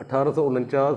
1849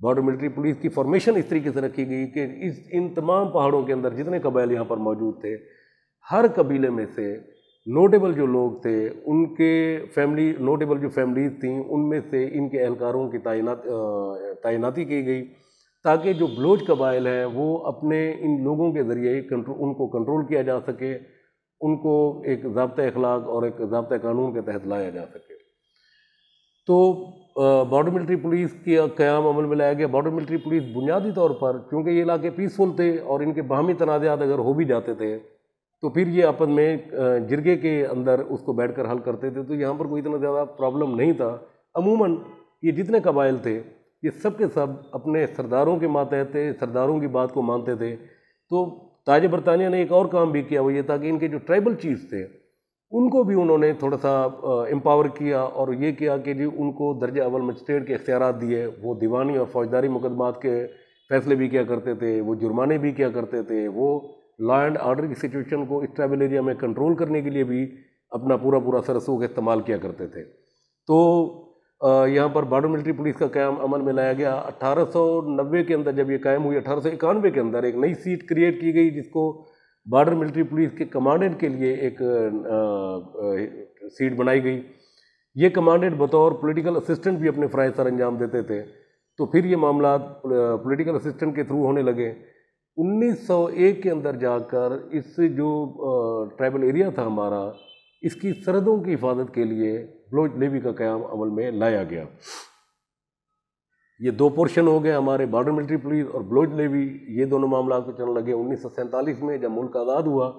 border military police کی formation اس طریقے سے رکھی گئی کہ ان تمام پہاڑوں کے اندر جتنے قبائل یہاں پر موجود تھے، ہر قبیلے میں سے نوٹیبل جو لوگ تھے ان کے نوٹیبل جو فیملیز تھیں ان میں سے ان کے اہلکاروں کی تعیناتی کی گئی، تاکہ جو بلوچ قبائل ہیں وہ اپنے ان لوگوں کے ذریعے ان کو کنٹرول کیا جا سکے، ان کو ایک ضابطۂ اخلاق اور ایک ضابطۂ قانون کے تحت لایا جا سکے۔ تو بارڈر ملٹری پولیس کی قیام عمل میں لایا گیا۔ بارڈر ملٹری پولیس بنیادی طور پر، چونکہ یہ علاقے پیسفل تھے اور ان کے باہمی تنازعات اگر ہو بھی جاتے تھے تو پھر یہ آپس میں جرگے کے اندر اس کو بیٹھ کر حل کرتے تھے، تو یہاں پر کوئی اتنا زیادہ پرابلم نہیں تھا۔ عموماً یہ جتنے قبائل تھے یہ سب کے سب اپنے سرداروں کے ماتحت تھے، سرداروں کی بات کو مانتے تھے۔ تو تاج برطانیہ نے ایک اور کام بھی کیا، وہ یہ تھا کہ ان کے جو ٹرائبل چیفز تھے ان کو بھی انہوں نے تھوڑا سا امپاور کیا، اور یہ کیا کہ جی ان کو درجہ اول مجسٹریٹ کے اختیارات دیے، وہ دیوانی اور فوجداری مقدمات کے فیصلے بھی کیا کرتے تھے، وہ جرمانے بھی کیا کرتے تھے، وہ لا اینڈ آرڈر کی سچویشن کو اس ٹرائبل ایریا میں کنٹرول کرنے کے لیے بھی اپنا پورا سر رسوخ استعمال کیا کرتے تھے۔ تو یہاں پر بارڈر ملٹری پولیس کا قیام عمل میں لایا گیا۔ 1890 کے اندر جب یہ قائم ہوئی، 1891 کے اندر ایک نئی سیٹ کریٹ کی گئی جس کو بارڈر ملٹری پولیس کے کمانڈنٹ کے لیے ایک سیٹ بنائی گئی۔ یہ کمانڈنٹ بطور پولیٹیکل اسسٹنٹ بھی اپنے فرائض سر انجام دیتے تھے۔ تو پھر یہ معاملات پولیٹیکل اسسٹنٹ کے تھرو ہونے لگے۔ 1901 کے اندر جا کر اس جو ٹرائبل ایریا تھا ہمارا، اس کی سرحدوں کی حفاظت کے لیے بلوچ لیوی کا قیام عمل میں لایا گیا۔ یہ دو پورشن ہو گئے ہمارے، بارڈر ملٹری پولیس اور بلوچ لیوی، یہ دونوں معاملات کو چلنے لگے۔ 1947 میں جب ملک آزاد ہوا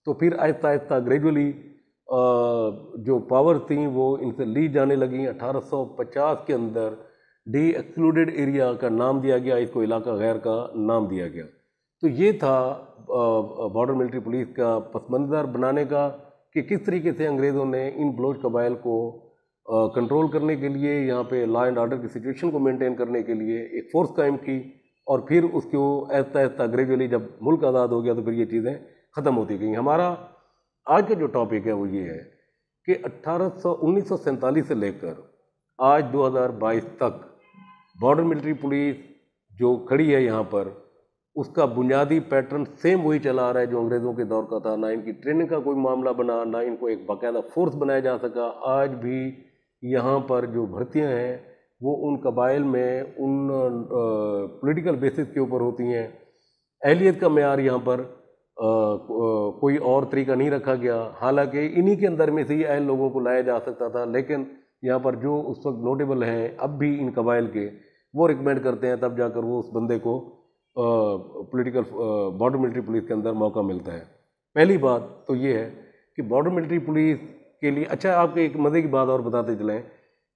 تو پھر آہستہ آہستہ گریجولی جو پاور تھیں وہ ان سے لی جانے لگیں۔ 1850 کے اندر ڈی ایکسکلوڈڈ ایریا کا نام دیا گیا، اس کو علاقہ غیر کا نام دیا گیا۔ تو یہ تھا بارڈر ملٹری پولیس کا پس منظر بنانے کا، کہ کس طریقے سے انگریزوں نے ان بلوچ قبائل کو کنٹرول کرنے کے لیے، یہاں پہ لا اینڈ آرڈر کی سچویشن کو مینٹین کرنے کے لیے ایک فورس قائم کی، اور پھر اس کو آہستہ آہستہ گریجولی جب ملک آزاد ہو گیا تو پھر یہ چیزیں ختم ہوتی گئیں۔ ہمارا آج کا جو ٹاپک ہے وہ یہ ہے کہ 1947 سے لے کر آج 2022 تک بارڈر ملٹری پولیس جو کھڑی ہے یہاں پر، اس کا بنیادی پیٹرن سیم وہی چلا آ رہا ہے جو انگریزوں کے دور کا تھا۔ نہ ان کی ٹریننگ کا کوئی معاملہ بنا، نہ ان کو ایک باقاعدہ فورس بنایا جا سکا۔ آج بھی یہاں پر جو بھرتیاں ہیں وہ ان قبائل میں ان پولیٹیکل بیسس کے اوپر ہوتی ہیں۔ اہلیت کا معیار یہاں پر کوئی اور طریقہ نہیں رکھا گیا، حالانکہ انہی کے اندر میں سے ہی اہل لوگوں کو لایا جا سکتا تھا، لیکن یہاں پر جو اس وقت نوٹیبل ہیں اب بھی ان قبائل کے، وہ ریکمینڈ کرتے ہیں، تب جا کر وہ اس بندے کو پولیٹیکل بارڈر ملٹری پولیس کے اندر موقع ملتا ہے۔ پہلی بات تو یہ ہے کہ بارڈر ملٹری پولیس کے لیے، اچھا آپ کو ایک مزے کی بات اور بتاتے چلیں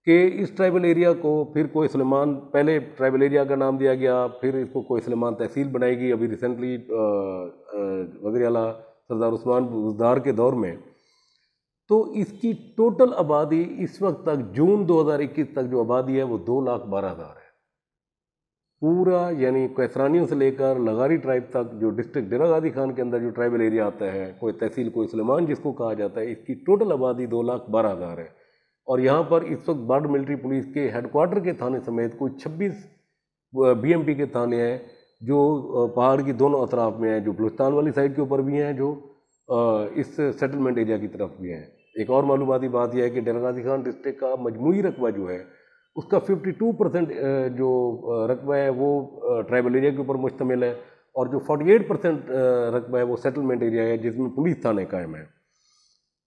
کہ اس ٹرائبل ایریا کو پھر کوئی سلیمان، پہلے ٹرائبل ایریا کا نام دیا گیا، پھر اس کو کوئی سلیمان تحصیل بنائی گئی ابھی ریسنٹلی وزیر اعلیٰ سردار عثمان بزدار کے دور میں۔ تو اس کی ٹوٹل آبادی اس وقت تک جون 2021 تک جو آبادی ہے وہ 2,12,000 ہے پورا، یعنی کوہسترانیوں سے لے کر لغاری ٹرائب تک جو ڈسٹرکٹ ڈیرہ غازی خان کے اندر جو ٹرائبل ایریا آتا ہے، کوئی تحصیل کوئی سلیمان جس کو کہا جاتا ہے، اس کی ٹوٹل آبادی 2,12,000 ہے۔ اور یہاں پر اس وقت بارڈر ملٹری پولیس کے ہیڈ کوارٹر کے تھانے سمیت کوئی 26 بی ایم پی کے تھانے ہیں جو پہاڑ کی دونوں اطراف میں ہیں، جو بلوچستان والی سائڈ کے اوپر بھی ہیں، جو اس سیٹلمنٹ ایریا کی طرف بھی ہیں۔ ایک اور معلوماتی بات یہ ہے کہ ڈیرہ غازی خان ڈسٹرکٹ کا مجموعی رقبہ جو ہے اس کا 52% جو رقبہ ہے وہ ٹرائبل ایریا کے اوپر مشتمل ہے، اور جو 48% رقبہ ہے وہ سیٹلمنٹ ایریا ہے جس میں پولیس تھانے قائم ہیں۔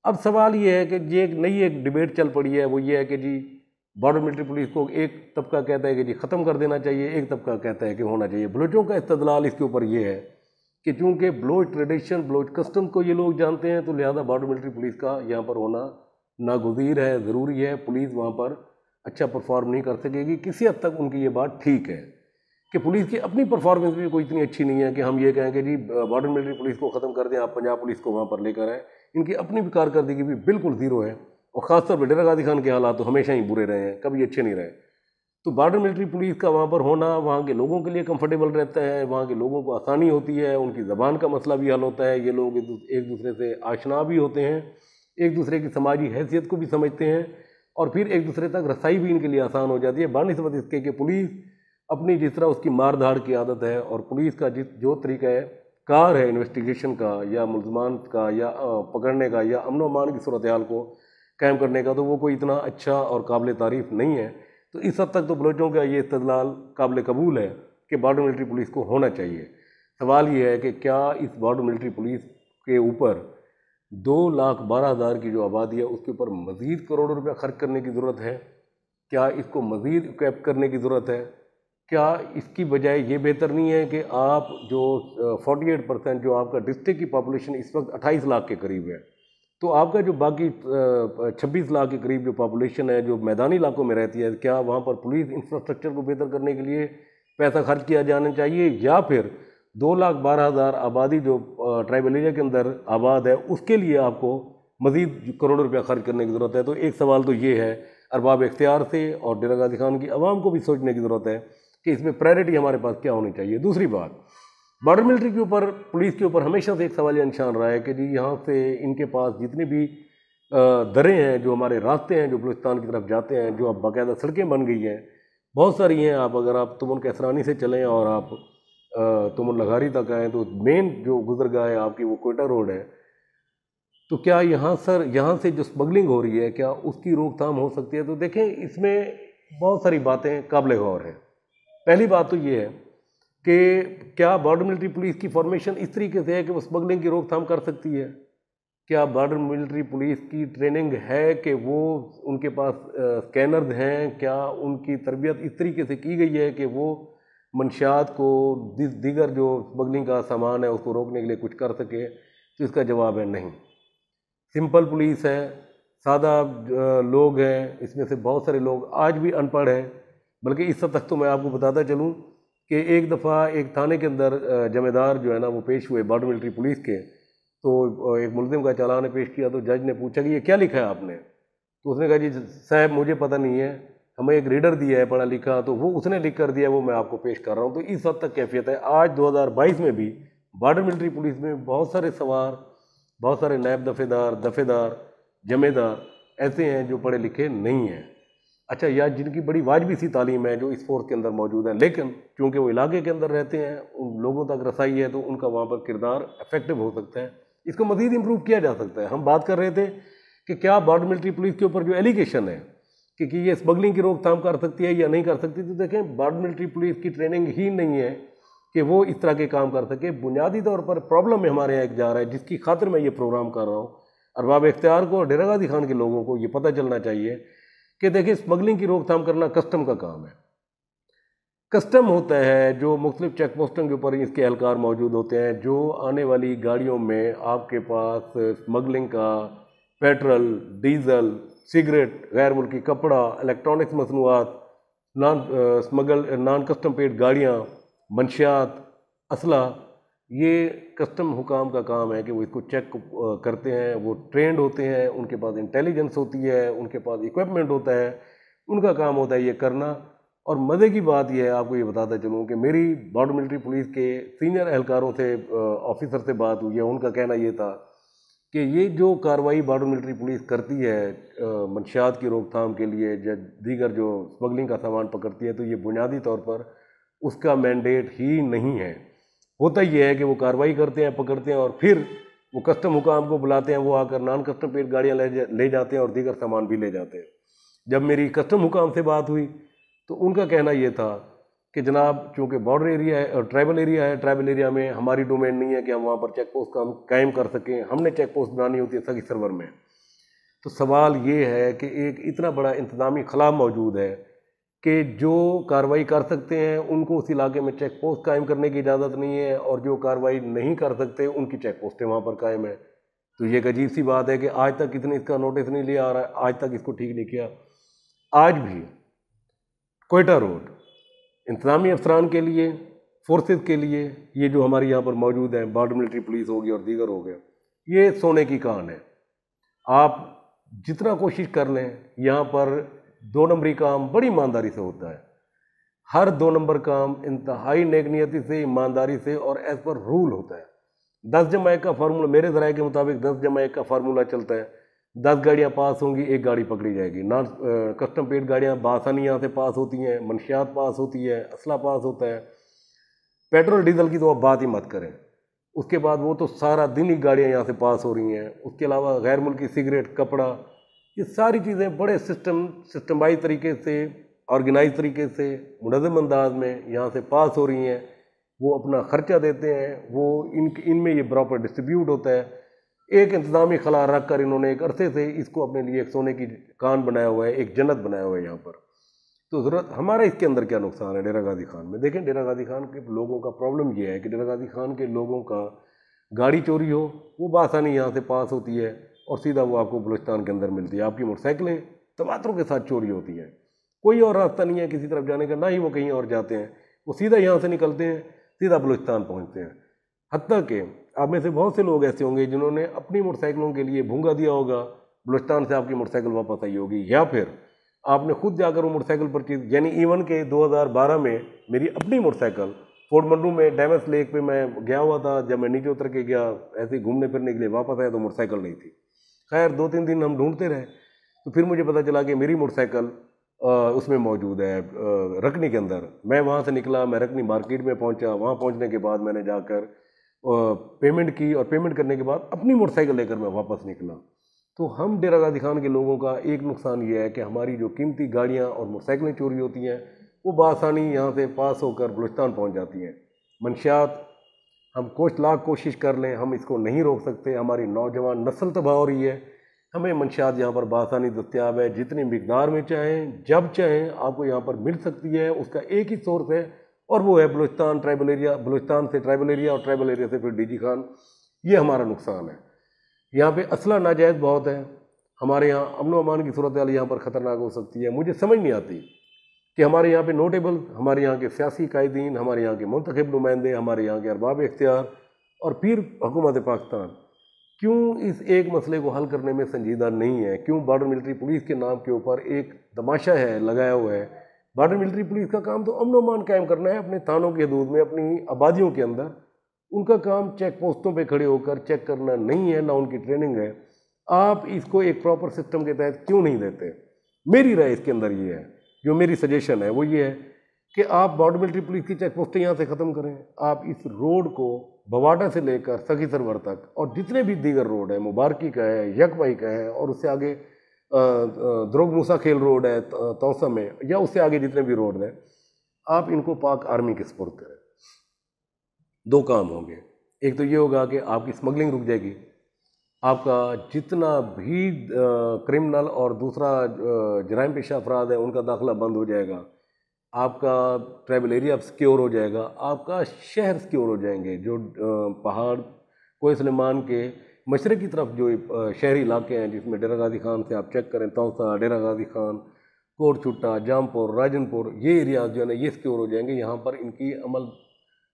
اب سوال یہ ہے کہ یہ ایک ڈیبیٹ چل پڑی ہے، وہ یہ ہے کہ جی بارڈر ملٹری پولیس کو ایک طبقہ کہتا ہے کہ جی ختم کر دینا چاہیے، ایک طبقہ کہتا ہے کہ ہونا چاہیے۔ بلوچوں کا استدلال اس کے اوپر یہ ہے کہ چونکہ بلوچ ٹریڈیشن، بلوچ کسٹم کو یہ لوگ جانتے ہیں، تو لہذا بارڈر ملٹری پولیس کا یہاں پر ہونا ناگزیر ہے، ضروری ہے۔ پولیس وہاں پر اچھا پرفارم نہیں کر سکے گی۔ کسی حد تک ان کی یہ بات ٹھیک ہے کہ پولیس کی اپنی پرفارمنس بھی کوئی اتنی اچھی نہیں ہے کہ ہم یہ کہیں کہ جی بارڈر ملٹری پولیس کو ختم کر دیں، آپ پنجاب پولیس کو وہاں پر لے کر آئیں۔ ان کی اپنی بھی کارکردگی بھی بالکل زیرو ہے، اور خاص طور پہ ڈیرہ غازی خان کے حالات تو ہمیشہ ہی برے رہے ہیں، کبھی اچھے نہیں رہے۔ تو بارڈر ملٹری پولیس کا وہاں پر ہونا وہاں کے لوگوں کے لیے کمفرٹیبل رہتا ہے، وہاں کے لوگوں کو آسانی ہوتی ہے، ان کی زبان کا مسئلہ بھی حل ہوتا ہے، یہ لوگ ایک دوسرے سے آشنا بھی ہوتے ہیں، ایک دوسرے کی سماجی حیثیت کو بھی سمجھتے ہیں، اور پھر ایک دوسرے تک رسائی بھی ان کے لیے آسان ہو جاتی ہے، بنسبت اس کے کہ پولیس اپنی جس طرح اس کی مار دھاڑ کی عادت ہے اور پولیس کا جو طریقہ ہے کار ہے انویسٹیگیشن کا یا ملزمان کا یا پکڑنے کا یا امن و امان کی صورتحال کو قائم کرنے کا، تو وہ کوئی اتنا اچھا اور قابل تعریف نہیں ہے۔ تو اس حد تک تو بلوچوں کا یہ استدلال قابل قبول ہے کہ بارڈر ملٹری پولیس کو ہونا چاہیے۔ سوال یہ ہے کہ کیا اس بارڈر ملٹری پولیس کے اوپر 2,12,000 کی جو آبادی ہے اس کے اوپر مزید کروڑوں روپے خرچ کرنے کی ضرورت ہے؟ کیا اس کو مزید اکویپ کرنے کی ضرورت ہے؟ کیا اس کی بجائے یہ بہتر نہیں ہے کہ آپ جو 48% جو آپ کا ڈسٹرکٹ کی پاپولیشن اس وقت 28 لاکھ کے قریب ہے، تو آپ کا جو باقی 26 لاکھ کے قریب جو پاپولیشن ہے جو میدانی علاقوں میں رہتی ہے، کیا وہاں پر پولیس انفراسٹرکچر کو بہتر کرنے کے لیے پیسہ خرچ کیا جانا چاہیے، یا پھر 2,12,000 آبادی جو ٹرائبل ایریا کے اندر آباد ہے اس کے لیے آپ کو مزید کروڑوں روپیہ خرچ کرنے کی ضرورت ہے؟ تو ایک سوال تو یہ ہے ارباب اختیار سے اور ڈیرہ غازی خان کی عوام کو بھی سوچنے کی ضرورت ہے کہ اس میں پرائرٹی ہمارے پاس کیا ہونی چاہیے۔ دوسری بات، بارڈر ملٹری کے اوپر پولیس کے اوپر ہمیشہ سے ایک سوالیہ نشان رہا ہے کہ جی یہاں سے ان کے پاس جتنے بھی دریں ہیں، جو ہمارے راستے ہیں جو بلوچستان کی طرف جاتے ہیں، جو اب باقاعدہ سڑکیں بن گئی ہیں، بہت ساری ہیں۔ اگر آپ تمن کیسرانی سے چلیں اور آپ تمن لغاری تک آئیں تو مین جو گزرگاہ ہے آپ کی وہ کوئٹہ روڈ ہے۔ تو کیا یہاں سے جو اسمگلنگ ہو رہی ہے کیا اس کی روک تھام ہو سکتی ہے؟ تو دیکھیں اس میں بہت ساری باتیں قابل غور ہیں۔ پہلی بات تو یہ ہے کہ کیا بارڈر ملٹری پولیس کی فارمیشن اس طریقے سے ہے کہ وہ اسمگلنگ کی روک تھام کر سکتی ہے؟ کیا بارڈر ملٹری پولیس کی ٹریننگ ہے کہ وہ ان کے پاس اسکینرز ہیں؟ کیا ان کی تربیت اس طریقے سے کی گئی ہے کہ وہ منشیات کو دیگر جو اسمگلنگ کا سامان ہے اس کو روکنے کے لیے کچھ کر سکے؟ تو اس کا جواب ہے نہیں۔ سمپل پولیس ہے، سادہ لوگ ہیں، اس میں سے بہت سارے لوگ آج بھی ان پڑھ ہیں۔ بلکہ اس حد تک تو میں آپ کو بتاتا چلوں کہ ایک دفعہ ایک تھانے کے اندر جمع دار جو ہے نا وہ پیش ہوئے بارڈر ملٹری پولیس کے، تو ایک ملزم کا چالان پیش کیا تو جج نے پوچھا کہ یہ کیا لکھا ہے آپ نے؟ تو اس نے کہا جی صاحب مجھے پتہ نہیں ہے، ہمیں ایک ریڈر دیا ہے پڑھا لکھا، تو وہ اس نے لکھ کر دیا، وہ میں آپ کو پیش کر رہا ہوں۔ تو اس حد تک کیفیت ہے۔ آج 2022 میں بھی بارڈر ملٹری پولیس میں بہت سارے سوار، بہت سارے نائب دفعہ دار، جمع دار ایسے ہیں جو پڑھے لکھے نہیں ہیں، اچھا، یا جن کی بڑی واجبی سی تعلیم ہے جو اس فورس کے اندر موجود ہے، لیکن چونکہ وہ علاقے کے اندر رہتے ہیں، ان لوگوں تک رسائی ہے، تو ان کا وہاں پر کردار افیکٹو ہو سکتا ہے۔ اس کو مزید امپروو کیا جا سکتا ہے۔ ہم بات کر رہے تھے کہ کیا بارڈر ملٹری پولیس کے اوپر جو ایلیگیشن ہے کہ یہ اسمگلنگ کی روک تھام کر سکتی ہے یا نہیں کر سکتی، تو دیکھیں بارڈر ملٹری پولیس کی ٹریننگ ہی نہیں ہے کہ وہ اس طرح کے کام کر سکے۔ بنیادی طور پر پرابلم میں ہمارے یہاں ایک جا رہا ہے، جس کی خاطر میں یہ پروگرام کر رہا ہوں۔ ارباب اختیار کو اور ڈیرہ غازی خان کے لوگوں کو یہ پتہ چلنا چاہیے کہ دیکھیں اسمگلنگ کی روک تھام کرنا کسٹم کا کام ہے۔ کسٹم ہوتا ہے جو مختلف چیک پوسٹوں کے اوپر اس کے اہلکار موجود ہوتے ہیں، جو آنے والی گاڑیوں میں آپ کے پاس اسمگلنگ کا پیٹرول، ڈیزل، سگریٹ، غیر ملکی کپڑا، الیکٹرانکس مصنوعات، نان کسٹم پیڈ گاڑیاں، منشیات، اسلحہ، یہ کسٹم حکام کا کام ہے کہ وہ اس کو چیک کرتے ہیں۔ وہ ٹرینڈ ہوتے ہیں، ان کے پاس انٹیلیجنس ہوتی ہے، ان کے پاس اکوپمنٹ ہوتا ہے، ان کا کام ہوتا ہے یہ کرنا۔ اور مزے کی بات یہ ہے، آپ کو یہ بتاتا چلوں کہ میری بارڈر ملٹری پولیس کے سینئر اہلکاروں سے، آفیسر سے بات ہوئی ہے، ان کا کہنا یہ تھا کہ یہ جو کارروائی بارڈر ملٹری پولیس کرتی ہے منشیات کی روک تھام کے لیے، دیگر جو اسمگلنگ کا سامان پکڑتی ہے، تو یہ بنیادی طور پر اس کا مینڈیٹ ہی نہیں ہے۔ ہوتا یہ ہے کہ وہ کارروائی کرتے ہیں، پکڑتے ہیں، اور پھر وہ کسٹم حکام کو بلاتے ہیں، وہ آ کر نان کسٹم پیڈ گاڑیاں لے جاتے ہیں اور دیگر سامان بھی لے جاتے ہیں۔ جب میری کسٹم حکام سے بات ہوئی تو ان کا کہنا یہ تھا کہ جناب چونکہ بارڈر ایریا ہے اور ٹرائبل ایریا ہے، ٹرائبل ایریا میں ہماری ڈومین نہیں ہے کہ ہم وہاں پر چیک پوسٹ قائم کر سکیں، ہم نے چیک پوسٹ بنانی ہوتی ہے سگی سرور میں۔ تو سوال یہ ہے کہ ایک اتنا بڑا انتظامی خلا موجود ہے کہ جو کارروائی کر سکتے ہیں ان کو اس علاقے میں چیک پوسٹ قائم کرنے کی اجازت نہیں ہے، اور جو کارروائی نہیں کر سکتے ان کی چیک پوسٹیں وہاں پر قائم ہیں۔ تو یہ ایک عجیب سی بات ہے کہ آج تک کسی نے اس کا نوٹس نہیں لیا، آ رہا ہے آج تک اس کو ٹھیک نہیں کیا۔ آج بھی کوئٹہ روڈ انتظامی افسران کے لیے، فورسز کے لیے، یہ جو ہماری یہاں پر موجود ہیں، بارڈر ملٹری پولیس ہوگی اور دیگر ہو گئے، یہ سونے کی کان ہے۔ آپ جتنا کوشش کر لیں، یہاں پر 2 نمبری کام بڑی ایمانداری سے ہوتا ہے۔ ہر 2 نمبر کام انتہائی نیک نیتی سے، ایمانداری سے اور ایز پر رول ہوتا ہے۔ 10 جمع 1 کا فارمولہ، میرے ذرائع کے مطابق 10 جمع 1 کا فارمولہ چلتا ہے 10 گاڑیاں پاس ہوں گی، ایک گاڑی پکڑی جائے گی۔ نان کسٹم پیڈ گاڑیاں بآسانی یہاں سے پاس ہوتی ہیں، منشیات پاس ہوتی ہے، اسلحہ پاس ہوتا ہے۔ پیٹرول ڈیزل کی تو آپ بات ہی مت کریں، اس کے بعد وہ تو سارا دن ہی گاڑیاں یہاں سے پاس ہو رہی ہیں۔ اس کے علاوہ غیر ملکی سگریٹ، کپڑا، یہ ساری چیزیں بڑے سسٹمائز طریقے سے، آرگنائز طریقے سے، منظم انداز میں یہاں سے پاس ہو رہی ہیں۔ وہ اپنا خرچہ دیتے ہیں، وہ ان میں یہ پراپر ڈسٹریبیوٹ ہوتا ہے۔ ایک انتظامی خلا رکھ کر انہوں نے ایک عرصے سے اس کو اپنے لیے ایک سونے کی کان بنایا ہوا ہے، ایک جنت بنایا ہوا ہے یہاں پر۔ تو ضرورت ہمارا اس کے اندر کیا نقصان ہے ڈیرہ غازی خان میں؟ دیکھیں، ڈیرہ غازی خان کے لوگوں کا پرابلم یہ ہے کہ ڈیرہ غازی خان کے لوگوں کا گاڑی چوری ہو، وہ بآسانی یہاں سے پاس ہوتی ہے اور سیدھا وہ آپ کو بلوچستان کے اندر ملتی ہے۔ آپ کی موٹر سائیکلیں تواتروں کے ساتھ چوری ہوتی ہیں، کوئی اور راستہ نہیں ہے کسی طرف جانے کا، نہ ہی وہ کہیں اور جاتے ہیں، وہ سیدھا یہاں سے نکلتے ہیں، سیدھا بلوچستان پہنچتے ہیں۔ حتیٰ کہ آپ میں سے بہت سے لوگ ایسے ہوں گے جنہوں نے اپنی موٹر سائیکلوں کے لیے بھونگا دیا ہوگا، بلوچستان سے آپ کی موٹر سائیکل واپس آئی ہوگی، یا پھر آپ نے خود جا کر وہ موٹر سائیکل پرچیز، یعنی ایون کہ 2012 میں میری اپنی موٹر سائیکل فورٹ منرو میں ڈیمس لیک پہ میں گیا ہوا تھا، جب میں نیچے اتر کے گیا ایسے گھومنے پھرنے کے لیے، واپس آیا تو موٹر سائیکل نہیں تھی۔ خیر 2-3 دن ہم ڈھونڈتے رہے، تو پھر مجھے پتہ چلا کہ میری موٹر سائیکل اس میں موجود ہے رکنی کے اندر۔ میں وہاں سے نکلا، میں رکنی مارکیٹ میں پہنچا، وہاں پہنچنے کے بعد میں نے جا کر پیمنٹ کی، اور پیمنٹ کرنے کے بعد اپنی موٹر سائیکل لے کر میں واپس نکلا۔ تو ہم ڈیرہ غازی خان کے لوگوں کا ایک نقصان یہ ہے کہ ہماری جو قیمتی گاڑیاں اور موٹر سائیکلیں چوری ہوتی ہیں، وہ بآسانی یہاں سے پاس ہو کر بلوچستان پہنچ جاتی ہیں۔ منشیات، ہم لاکھ کوشش کر لیں ہم اس کو نہیں روک سکتے، ہماری نوجوان نسل تباہ ہو رہی ہے۔ ہمیں منشیات یہاں پر بآسانی دستیاب ہے، جتنی مقدار میں چاہیں، جب چاہیں آپ کو یہاں پر مل سکتی ہے۔ اس کا ایک ہی سورس ہے اور وہ ہے بلوچستان ٹرائبل ایریا، بلوچستان سے ٹرائبل ایریا اور ٹرائبل ایریا سے پھر ڈی جی خان۔ یہ ہمارا نقصان ہے۔ یہاں پہ اسلحہ ناجائز بہت ہے، ہمارے یہاں امن و امان کی صورتحال یہاں پر خطرناک ہو سکتی ہے۔ مجھے سمجھ نہیں آتی کہ ہمارے یہاں پہ نوٹیبل، ہمارے یہاں کے سیاسی قائدین، ہمارے یہاں کے منتخب نمائندے، ہمارے یہاں کے ارباب اختیار اور پھر حکومت پاکستان کیوں اس ایک مسئلے کو حل کرنے میں سنجیدہ نہیں ہے؟ کیوں بارڈر ملٹری پولیس کے نام کے اوپر ایک تماشا ہے لگایا ہوا ہے؟ بارڈر ملٹری پولیس کا کام تو امن و امان قائم کرنا ہے اپنے تھانوں کی حدود میں، اپنی آبادیوں کے اندر۔ ان کا کام چیک پوسٹوں پہ کھڑے ہو کر چیک کرنا نہیں ہے، نہ ان کی ٹریننگ ہے۔ آپ اس کو ایک پراپر سسٹم کے تحت کیوں نہیں دیتے؟ میری رائے اس کے اندر یہ ہے، جو میری سجیشن ہے وہ یہ ہے کہ آپ بارڈر ملٹری پولیس کی چیک پوسٹیں یہاں سے ختم کریں۔ آپ اس روڈ کو بواڈا سے لے کر سخی سرور تک، اور جتنے بھی دیگر روڈ ہیں، مبارکی کا ہے، یک بھائی کا ہے، اور اس سے آگے دروگ موسیٰ کھیل روڈ ہے توسا میں، یا اس سے آگے جتنے بھی روڈ ہیں، آپ ان کو پاک آرمی کے سپرد کریں۔ 2 کام ہوں گے، ایک تو یہ ہوگا کہ آپ کی اسمگلنگ رک جائے گی، آپ کا جتنا بھی کرمنل اور دوسرا جرائم پیشہ افراد ہیں ان کا داخلہ بند ہو جائے گا، آپ کا ٹرائبل ایریا سیکیور ہو جائے گا، آپ کا شہر سیکیور ہو جائیں گے۔ جو پہاڑ کوہ سلیمان کے مشرق کی طرف جو شہری علاقے ہیں، جس میں ڈیرہ غازی خان سے آپ چیک کریں، توسا، ڈیرہ غازی خان، کوٹ چھٹا، جام پور، راجن پور، یہ ایریاز جو ہے نا یہ سیکیور ہو جائیں گے۔ یہاں پر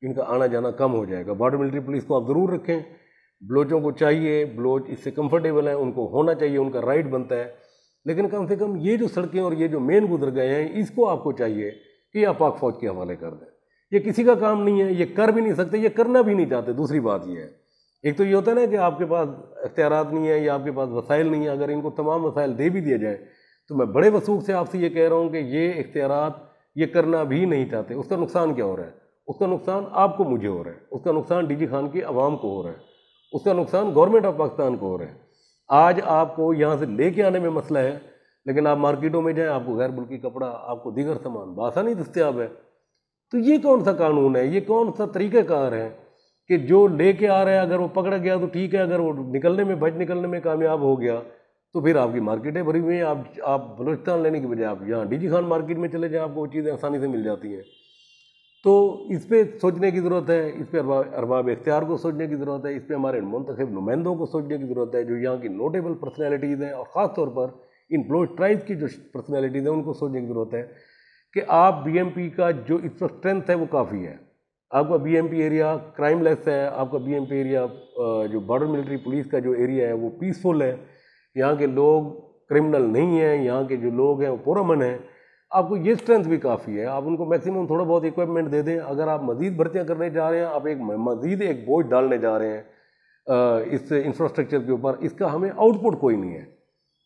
ان کا آنا جانا کم ہو جائے گا۔ بارڈر ملٹری پولیس کو آپ ضرور رکھیں، بلوچوں کو چاہیے، بلوچ اس سے کمفرٹیبل ہیں، ان کو ہونا چاہیے، ان کا رائٹ بنتا ہے، لیکن کم سے کم یہ جو سڑکیں اور یہ جو مین گزر گئے ہیں، اس کو آپ کو چاہیے کہ آپ پاک فوج کے حوالے کر دیں۔ یہ کسی کا کام نہیں ہے، یہ کر بھی نہیں سکتے، یہ کرنا بھی نہیں چاہتے۔ دوسری بات یہ ہے، ایک تو یہ ہوتا ہے نا کہ آپ کے پاس اختیارات نہیں ہیں یا آپ کے پاس وسائل نہیں ہیں۔ اگر ان کو تمام وسائل دے بھی دیے جائیں تو میں بڑے وثوق سے آپ سے یہ کہہ رہا ہوں کہ یہ اختیارات یہ کرنا بھی نہیں چاہتے۔ اس کا نقصان کیا ہو رہا ہے؟ اس کا نقصان آپ کو، مجھے ہو رہا ہے، اس کا نقصان ڈی جی خان کی عوام کو ہو رہا ہے، اس کا نقصان گورنمنٹ آف پاکستان کو ہو رہا ہے۔ آج آپ کو یہاں سے لے کے آنے میں مسئلہ ہے، لیکن آپ مارکیٹوں میں جائیں، آپ کو غیر ملکی کپڑا، آپ کو دیگر سامان بآسانی دستیاب ہے۔ تو یہ کون سا قانون ہے؟ یہ کون سا طریقہ کار ہے کہ جو لے کے آ رہا ہے اگر وہ پکڑا گیا تو ٹھیک ہے، اگر وہ بچ نکلنے میں کامیاب ہو گیا تو پھر آپ کی مارکیٹیں بھری ہوئی ہیں، آپ بلوچستان لینے کی بجائے آپ یہاں ڈی جی خان مارکیٹ میں چلے جائیں، آپ کو وہ چیزیں آسانی سے مل جاتی ہیں۔ تو اس پہ سوچنے کی ضرورت ہے، اس پہ ارباب اختیار کو سوچنے کی ضرورت ہے، اس پہ ہمارے منتخب نمائندوں کو سوچنے کی ضرورت ہے، جو یہاں کی نوٹیبل پرسنالٹیز ہیں، اور خاص طور پر ان بلوچ ٹرائبز کی جو پرسنالٹیز ہیں ان کو سوچنے کی ضرورت ہے کہ آپ بی ایم پی کا جو اس وقت اسٹرینتھ ہے وہ کافی ہے۔ آپ کا B M P area crimeless ہے، آپ کا بی ایم پی ایریا جو بارڈر ملٹری پولیس کا جو ایریا ہے وہ پیسفل ہے، یہاں کے لوگ کرمنل نہیں ہیں، یہاں کے جو لوگ ہیں وہ پرامن ہیں۔ آپ کو یہ اسٹرینتھ بھی کافی ہے، آپ ان کو میکسیمم تھوڑا بہت اکوپمنٹ دے دیں۔ اگر آپ مزید بھرتیاں کرنے جا رہے ہیں، آپ مزید ایک بوجھ ڈالنے جا رہے ہیں اس انفراسٹرکچر کے اوپر، اس کا ہمیں آؤٹ پٹ کوئی نہیں ہے۔